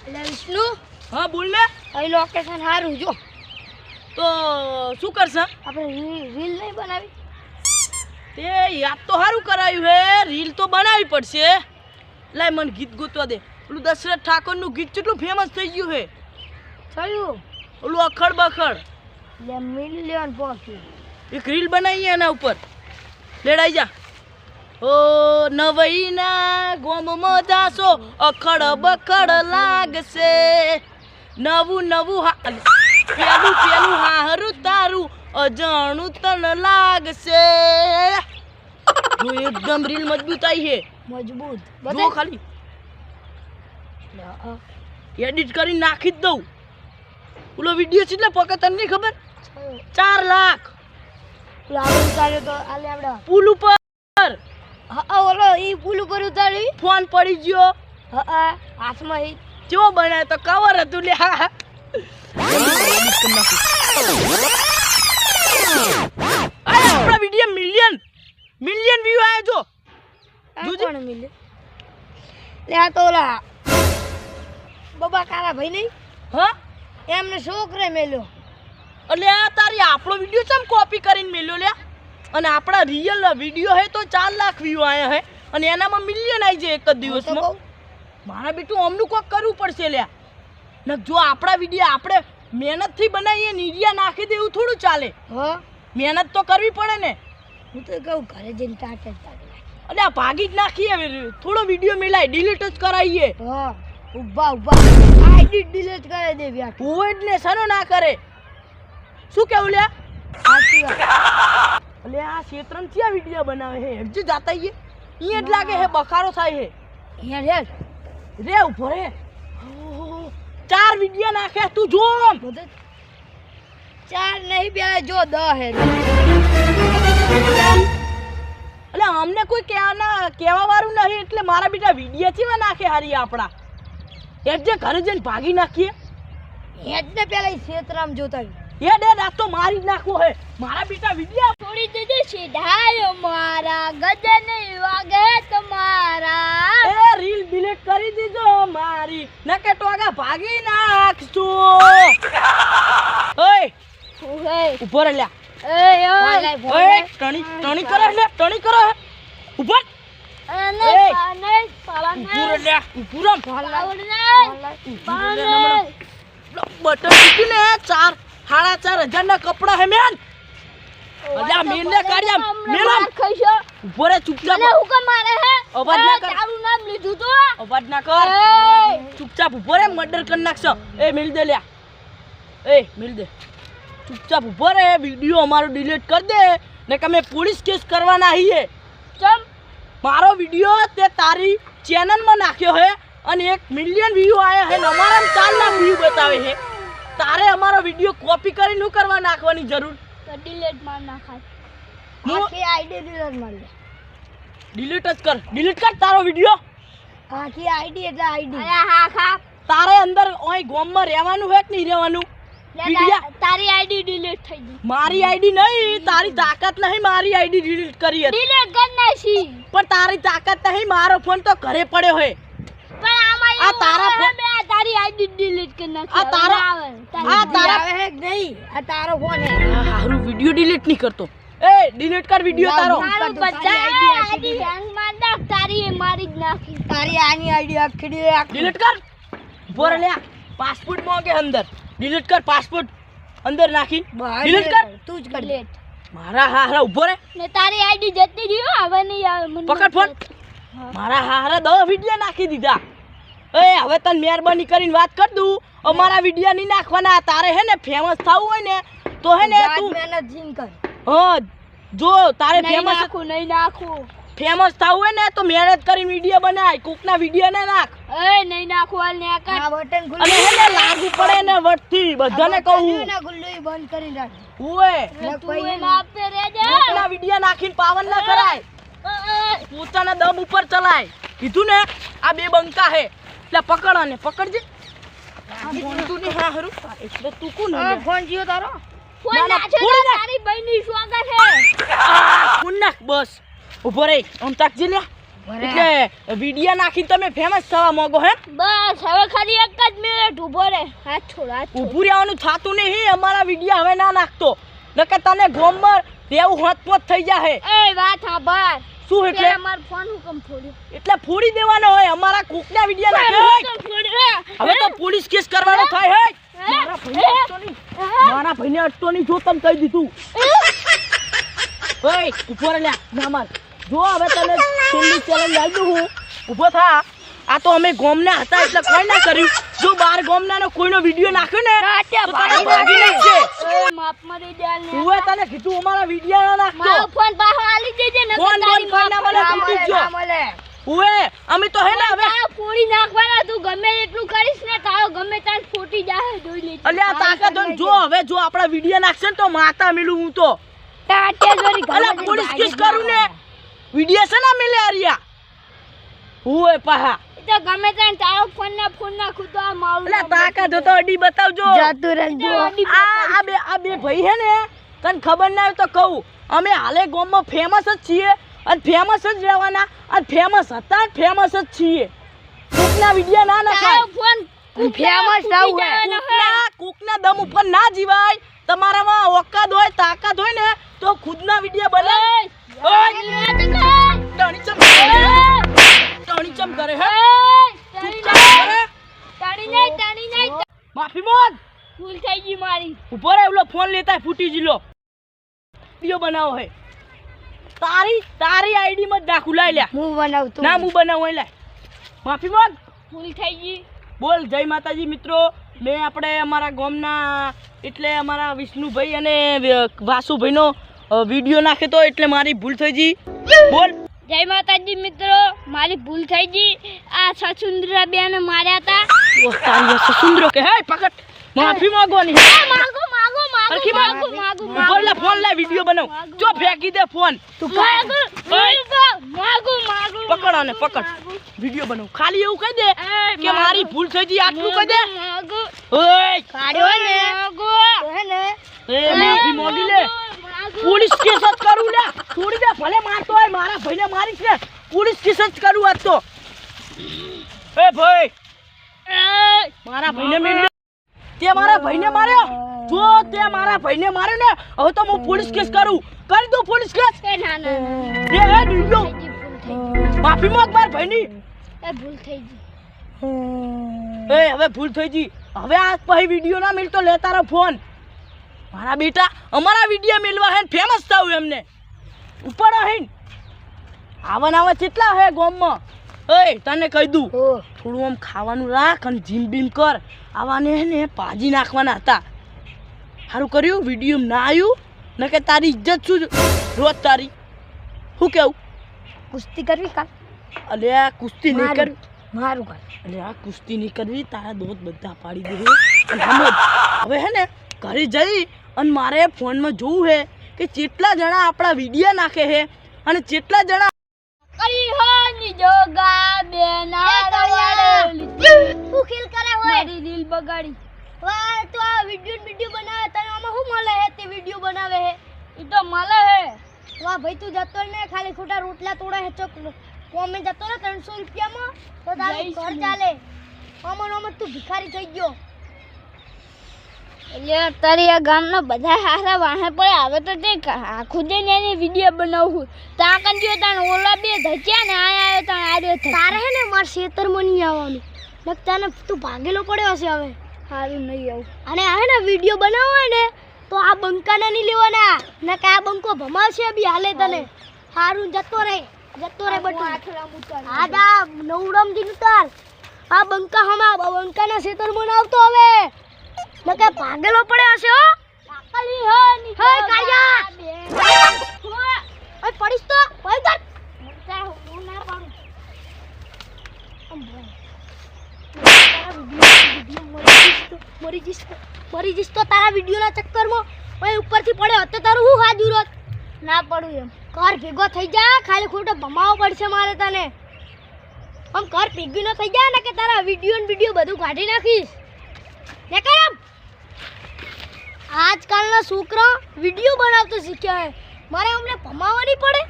એટલે વિષ્ણુ હા બોલ ને અહીં લોકેશન સારું જો તો શું કરશે આપણે રીલ નહીં બનાવી તે યાદ તો સારું કરાયું હે રીલ તો બનાવવી પડશે લાય મને ગીત ગોતવા દે પેલું દશરથ ઠાકોરનું ગીત કેટલું ફેમસ થઈ ગયું હે થયું ઓલું અખડ બખડ એટલે મિલિયન પહોંચ્યું એક રીલ બનાવીએ એના ઉપર લેડાઈ જા ઓ નવઈના ગોમમાં જાશો અખડ બખડ લાગશે નવું નવું પેલું હારું તારું અજાણું તન લાગશે જો એકદમ રીલ મજબૂત આવી છે મજબૂત જો ખાલી એડિટ કરી નાખી જ દઉં ઓલો વિડીયો છે એટલે પકે તને નહીં ખબર 4 લાખ આપણે ઉતાર્યો તો આલે આપણે પુલ ઉપર હા ઓલો ઈ પુલ ઉપર ઉતારી ફોન પડી ગયો હા હાથમાં ઈ કેવો બનાય તો કવર હતું લે હા આપણા વિડીયો મિલિયન વ્યૂ આયા જો કોણ મિલે લે આ તો ઓલા બાબા કારા ભાઈ નહીં હા એમને છોકરે મેલ્યો એટલે આ તારી આપણો વિડીયો ચમ કોપી કરીને મેલ્યો લે અને આપણા રિયલ વિડીયો હે તો 4 લાખ વ્યૂ આયા હે અને એનામાં મિલિયન આવી જાય એક જ દિવસમાં મારા બેટું અમનું કોક કરવું પડશે લ્યા ને જો આપણા વિડીયો આપણે મહેનતથી બનાવીએ નીરિયા નાખી દે એવું થોડું ચાલે હા મહેનત તો કરવી પડે ને હું તો કહું ઘરે જઈને ટાટે એટલે આ ભાગી જ નાખીએ થોડો વિડીયો મેલાય ડિલીટ જ કરાવીએ હા ઉભા આઈડી ડિલીટ કરી દે વ્યા કોવિડ ને સનો ના કરે શું કેવું લ્યા સાચી વાત એટલે આ ક્ષેત્રન ક્યાં વિડીયો બનાવે હે એમ જ જાતા હે ઈ જ લાગે હે બખારો થાય હે અહીંયા રે ઉભો રે 4 વિડીયો નાખે તું જો બધે 4 નહીં બે જો 10 હે એટલે અમને કોઈ કહેવા વાળું નહીં એટલે મારા બેટા વિડીયો ચીવા નાખે હારી આપણા એટલે ઘરે જઈને ભાગી નાખીએ એટલે પેલા ઈ ક્ષેત્રામ જોતા એ ડે રાત તો મારી જ નાખવો હે મારા બેટા વિડીયો છોડી દેજે સીધાયો મારા ગજન વાગે તમારા એ રીલ ડિલીટ કરી દીજો મારી નકે ટોગા ભાગી નાખજો ઓય ઉભો રે લ્યા ઓય ટણી કરે લે ટણી કરે ઉભો બટન મૂકી ને 4,500 ના કપડા હે મેન અલ્યા મેન ને કાઢ્યા મેલમ ઉભો રે ચૂપચાપ અલે હુકમ મારે હે અવાજ ના કર તારું નામ લીધું તો અવાજ ના કર ચૂપચાપ ઉભો રે મર્ડર કરી નાખશો એ મિલ દે લ્યા એ મિલ દે ચૂપચાપ ઉભો રે વિડિયો અમારો ડિલીટ કર દે ને કે અમે પોલીસ કેસ કરવાના આવીએ ચમ મારો વિડિયો તે તારી ચેનલ માં નાખ્યો હે અને 1 મિલિયન વ્યૂ આયા હે ને અમારા 4 લાખ વ્યૂ બતાવે હે તારે અમારો વિડિયો કોપી કરીને શું કરવા નાખવાની જરૂર તો ડિલીટ માર નાખાય આખી આઈડી ડિલીટ માર લે ડિલીટ કર તારો વિડિયો આખી આઈડી એટલે આઈડી અરે હા ખા તારે અંદર ઓય ગોમમાં રહેવાનું હે કે નહીં રહેવાનું તારી આઈડી ડિલીટ થઈ ગઈ મારી આઈડી નહીં તારી તાકાત નહીં મારી આઈડી ડિલીટ કરી ડિલીટ કર નાખી પણ તારી તાકાત નહીં મારો ફોન તો ઘરે પડ્યો હે પણ આમાં આ તારા ફોન મે તારી આઈડી ડિલીટ કરી નાખી આ તારા આવે હે નહીં આ તારો ફોન હે હારું વિડિયો ડિલીટ નહીં કરતો એ ડિલીટ કર વિડિયો તારો બધા આઈડી હેંગ માર નાખ તારી મારી જ નાખી તારી આની આઈડી આખી ડિલીટ કર બોર લે પાસપોર્ટ માંગે અંદર ડિલીટ કર પાસપોર્ટ અંદર નાખી ડિલીટ કર તું જ કર લેટ મારા હારા ઉભો રે ને તારી આઈડી જતી રહ્યો હવે નહીં આવે મને પકડ ફોન મારા હારા 10 વિડિયો નાખી દીધા એ હવે તને મહેરબાની કરીને વાત કર દઉં અમારા વિડિયો નહીં નાખવાના તારે હે ને ફેમસ થવું હોય ને તો હે ને તું મહેનત જીન કર હા જો તારે ફેમસ નહીં નાખું ફેમસ થવું હોય ને તો મહેનત કરીને વિડિયો બનાય કોકના વિડિયો ને નાખ એ નહીં નાખવા ને આ બટન ખુલ્લું અને હે ને લાગુ પડે ને વટથી બધાને કહું ના ગુલ્લુઈ બંધ કરી રાખ ઓય તું એના આપે રહેજે કોકના વિડિયો નાખીને પાવન ના કરાય પોતાના દમ ઉપર ચલાય કીધું ને આ બે બંકા હે એટલે પકડાને પકડજે તું ની હા હરું એટલે તું કોણ ફોન જીઓ તારો ફોન ના, નાખે ફોન નાખ. તારી બહેનની સ્વાગત છે ફોન નાખ બસ ઉભો રે આમ તાકજી લે એટલે વિડિયો નાખી તમે ફેમસ થવા માંગો હે? બસ હવે ખાલી એક જ મિનિટ ઊભો રહે. હાથ છોડ. ઊભું રહેવાનું થાતું નહીં. અમારા વિડિયો હવે ના નાખતો નકે તને ગોમર દેવું હોતપોત થઈ જાહે. એ વાત સાંભળ. શું એટલે અમાર ફોન હુકમ ફોડ્યો? એટલે ફોડી દેવાનો હોય. અમારા કોકના વિડિયો નાખે હવે તો પોલીસ કેસ કરવાનો થાય હે. મારા ભાઈને અટતો નહીં જો તમ કહી દીધું. ઓય ઉપર લે ના માર. જો હવે તને પોલીસ ચેલેન્જ આલ્યું હું. ઊભો થા. આ તો અમે ગોમના હતા એટલે કોઈ ના કર્યું. જો બાર ગોમનાનો કોઈનો વિડિયો નાખ્યો ને તો તને ભાગી નાખશે. માફ મારી દે ને. હું તને કીધું અમારા વિડિયો ના નાખતો. મારો ફોન પાછો આલી દેજે ને. ફોન ના મને કીધું જો. ઓએ અમે તો હે ને હવે ફોડી નાખવાના. તું ગમે એટલું કરીશ ને તારો ગમે ત્યાં ફોટી જાય. જોઈ લેજે. અલ્યા તાકાત હોય જો હવે જો આપણા વિડિયો નાખશે ને તો માતા મિલું હું તો. ટાટે જોરી અલ્યા પોલીસ કેસ કરું ને. વિડિયો છે ના મિલે આરિયા. ઓએ પાહા તો ગમે ત્યાં તારો ફોન નાખું તો આ મારું. અલ્યા તાકાત તો અડી બતાવજો. જાતું રંજો. આ બે ભાઈ હે ને તને ખબર ના હોય તો કહું. અમે હાલે ગામમાં ફેમસ જ છીએ અને ફેમસ જ રહેવાના અને ફેમસ હતા ફેમસ જ છીએ. કોકના વિડિયો ના નખાય. તારો ફોન ફેમસ થાવું હે. કોકના દમ ઉપર ના જીવાય. તમારામાં ઓકાત હોય તાકાત હોય ને તો ખુદના વિડિયો બનાવ. ટણીચમ કરે હે. તાણી નહીં. માફી માંગ. ભૂલ થઈ ગઈ મારી. ઉપર એવલો ફોન લેતા ફૂટી જીલો વિડિયો બનાવો હે. તારી આઈડી માં નાખું લાઈ લે. હું બનાવતો ના હું બનાવું લે. માફી માંગ. ભૂલ થઈ ગઈ. બોલ જય માતાજી મિત્રો. મેં આપણે અમારા ગામના એટલે અમારા વિષ્ણુભાઈ અને વાસુભાઈનો વિડિયો નાખ્યો તો એટલે મારી ભૂલ થઈ ગઈ. બોલ જય માતાજી મિત્રો. મારી ભૂલ થઈ ગઈ. આ સસુંદરા બેન માર્યા હતા. તારી સસુંદરો કે હે પકડ. માફી માંગવાની. માગો બોલ લે ફોન લે વિડિયો બનાવ. જો ફેંકી દે ફોન. તું માગો પકડ આને પકડ. વિડિયો બનાવ. ખાલી એવું કહી દે કે મારી ભૂલ થઈ ગઈ આટલું કહી દે. ઓય કાઢ્યો ને હે ને. એ માફી માંગી લે. પોલીસ કેસ જ કરું લે. છોડી દે ભલે મારતો હોય મારા ભાઈને મારીશ ને. પોલીસ કેસ જ કરું આજ તો. એ ભાઈ મારા ભાઈને મેલ. તે મારા ભાઈને માર્યો. જો તે મારા ભાઈને માર્યો ને હવે તો હું પોલીસ કેસ કરું. કરી દઉં પોલીસ કેસ. એ ના એ ડીલો માફી માંગ માર ભાઈની. એ ભૂલ થઈ ગઈ. એ હવે ભૂલ થઈ ગઈ. હવે આ પછી વિડિયો ના મિલતો લે તારો ફોન. મારા બેટા અમારા વિડિયો મેલવા હે ફેમસ થાવ એમને ઉપર હે. આવા કેટલા હે ગામમાં. એ તને કહી દઉં થોડું આમ ખાવાનું રાખ અને જીમ બીમ કર. આવાને હે ને પાજી નાખવાના હતા. સારું કર્યું વિડિયો ના આવ્યું ન કે તારી ઇજ્જત શું રોજ તારી. શું કેવું? કુસ્તી કરવી કાલ. અલ્યા કુસ્તી નહીં કરવી. મારું કાલ. અલ્યા કુસ્તી નહીં કરવી. તારા દોત બધા પાડી દે. હવે હે ને ઘરે જઈ અને મારે ફોનમાં જોવું હે કે કેટલા જણા આપણા વિડિયો નાખે હે અને કેટલા જણા કરિહાની જોગા બેનાડી તું ખેલ કરે હોય. મારી દિલ બગાડી. વાહ તો આ વિડિયો બનાવે તને આમાં શું મળે હે? તે વિડિયો બનાવે હે ઈ તો મળે હે. વાહ ભાઈ તું જતો ને ખાલી ખોટા રોટલા તોડે હે. ચોક કોમે જતો ને 300 રૂપિયામાં તો તારું ઘર ચાલે. આમાં તું ભિખારી થઈ ગયો. એટલે તારી આ ગામના બધા હારા વાહે પડે. હવે તો તે આખું દે ને એની વિડિયો બનાવું. તા કંજો તાણ ઓલા બે ધચ્યા ને આયા તાણ આડ્યો થાય. તારે હે ને માર ખેતરમાં નહીં આવવાનું. નકતાને તું ભાગેલો પડ્યો હશે હવે. હારું નહીં આવું. અને આ હે ને વિડિયો બનાવવો હોય ને તો આ બંકાના નહીં લેવાના. નકે આ બંકો ભમાવશે બી હાલે તને. હારું જતો રહે બટુ. આડા નવડમ દી ઉતાર. આ બંકા હમા બંકાના ખેતરમાં આવતો હવે. નકે ભાગેલો પડ્યો હશે હો. કાકલી હે ની હે કાયા. ઓય પડીશ તો ઓય કર. હું ના પાડું. મરી જઈશ તો તારા વિડિયોના ચક્કરમાં ઓય ઉપરથી પડે હતો તારું હું હાજુ રત. ના પડું એમ. કર ભેગો થઈ જા. ખાલી ખોટો ભમાવો પડશે મારે તને. આમ કર ભેગી ન થઈ જા ને કે તારા વિડિયો બધું કાઢી નાખીશ. ને કરમ આજકાલના છોકરા વિડિયો બનાવતો શીખ્યા હે. મારે અમને ભમાવવાની પડે.